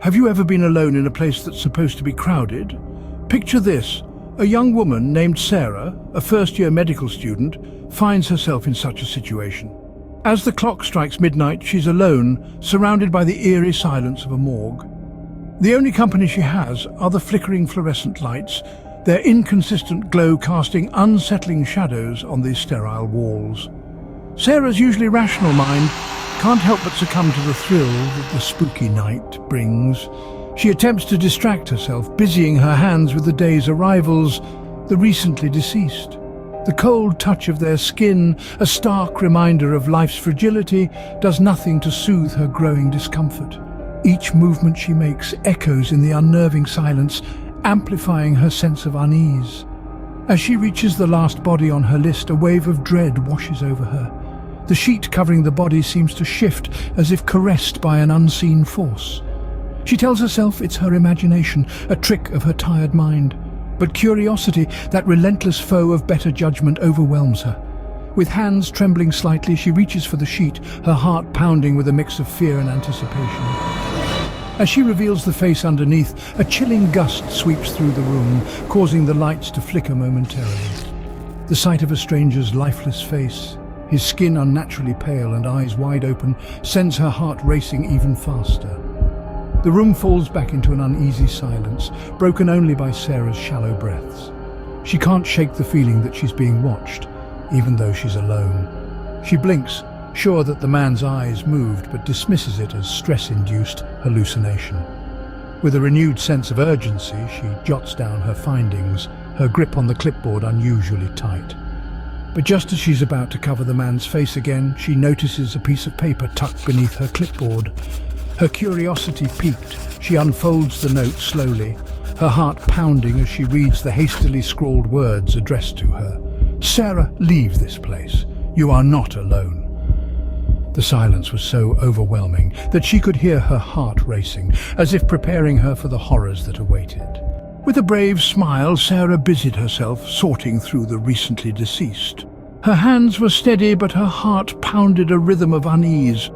Have you ever been alone in a place that's supposed to be crowded? Picture this. A young woman named Sarah, a first-year medical student, finds herself in such a situation. As the clock strikes midnight, she's alone, surrounded by the eerie silence of a morgue. The only company she has are the flickering fluorescent lights, their inconsistent glow casting unsettling shadows on these sterile walls. Sarah's usually rational mind can't help but succumb to the thrill that the spooky night brings. She attempts to distract herself, busying her hands with the day's arrivals, the recently deceased. The cold touch of their skin, a stark reminder of life's fragility, does nothing to soothe her growing discomfort. Each movement she makes echoes in the unnerving silence, amplifying her sense of unease. As she reaches the last body on her list, a wave of dread washes over her. The sheet covering the body seems to shift as if caressed by an unseen force. She tells herself it's her imagination, a trick of her tired mind. But curiosity, that relentless foe of better judgment, overwhelms her. With hands trembling slightly, she reaches for the sheet, her heart pounding with a mix of fear and anticipation. As she reveals the face underneath, a chilling gust sweeps through the room, causing the lights to flicker momentarily. The sight of a stranger's lifeless face, his skin unnaturally pale and eyes wide open, sends her heart racing even faster. The room falls back into an uneasy silence, broken only by Sarah's shallow breaths. She can't shake the feeling that she's being watched, even though she's alone. She blinks, sure that the man's eyes moved, but dismisses it as stress-induced hallucination. With a renewed sense of urgency, she jots down her findings, her grip on the clipboard unusually tight. But just as she's about to cover the man's face again, she notices a piece of paper tucked beneath her clipboard. Her curiosity piqued, she unfolds the note slowly, her heart pounding as she reads the hastily scrawled words addressed to her. "Sarah, leave this place. You are not alone." The silence was so overwhelming that she could hear her heart racing, as if preparing her for the horrors that awaited. With a brave smile, Sarah busied herself sorting through the recently deceased. Her hands were steady, but her heart pounded a rhythm of unease.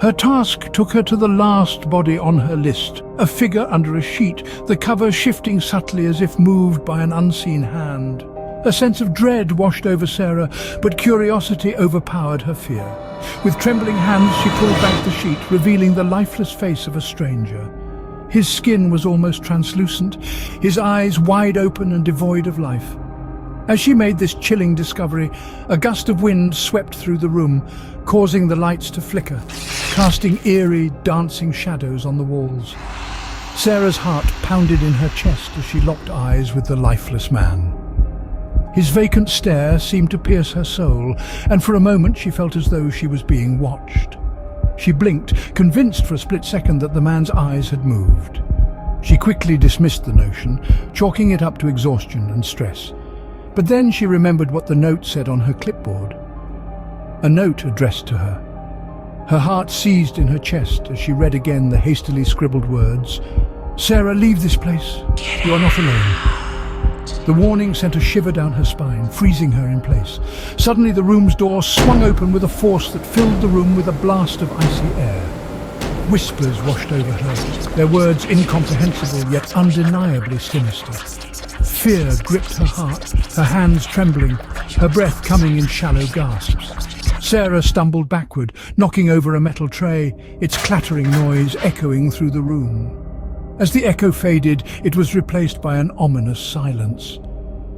Her task took her to the last body on her list, a figure under a sheet, the cover shifting subtly as if moved by an unseen hand. A sense of dread washed over Sarah, but curiosity overpowered her fear. With trembling hands, she pulled back the sheet, revealing the lifeless face of a stranger. His skin was almost translucent, his eyes wide open and devoid of life. As she made this chilling discovery, a gust of wind swept through the room, causing the lights to flicker, casting eerie, dancing shadows on the walls. Sarah's heart pounded in her chest as she locked eyes with the lifeless man. His vacant stare seemed to pierce her soul, and for a moment she felt as though she was being watched. She blinked, convinced for a split second that the man's eyes had moved. She quickly dismissed the notion, chalking it up to exhaustion and stress. But then she remembered what the note said on her clipboard. A note addressed to her. Her heart seized in her chest as she read again the hastily scribbled words. "Sarah, leave this place. You are not alone." The warning sent a shiver down her spine, freezing her in place. Suddenly the room's door swung open with a force that filled the room with a blast of icy air. Whispers washed over her, their words incomprehensible yet undeniably sinister. Fear gripped her heart, her hands trembling, her breath coming in shallow gasps. Sarah stumbled backward, knocking over a metal tray, its clattering noise echoing through the room. As the echo faded, it was replaced by an ominous silence.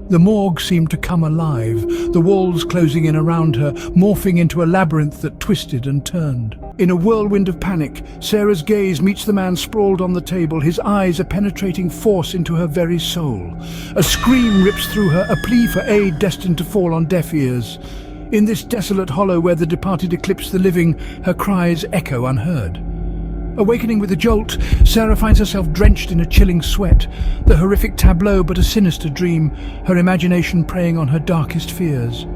The morgue seemed to come alive, the walls closing in around her, morphing into a labyrinth that twisted and turned. In a whirlwind of panic, Sarah's gaze meets the man sprawled on the table, his eyes a penetrating force into her very soul. A scream rips through her, a plea for aid destined to fall on deaf ears. In this desolate hollow where the departed eclipse the living, her cries echo unheard. Awakening with a jolt, Sarah finds herself drenched in a chilling sweat, the horrific tableau but a sinister dream, her imagination preying on her darkest fears.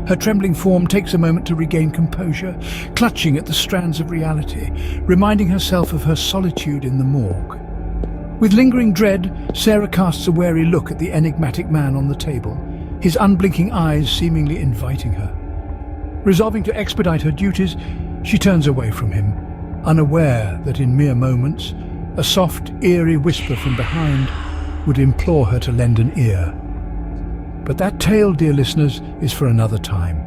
Her trembling form takes a moment to regain composure, clutching at the strands of reality, reminding herself of her solitude in the morgue. With lingering dread, Sarah casts a wary look at the enigmatic man on the table, his unblinking eyes seemingly inviting her. Resolving to expedite her duties, she turns away from him, unaware that in mere moments A soft, eerie whisper from behind would implore her to lend an ear. But that tale, dear listeners, is for another time.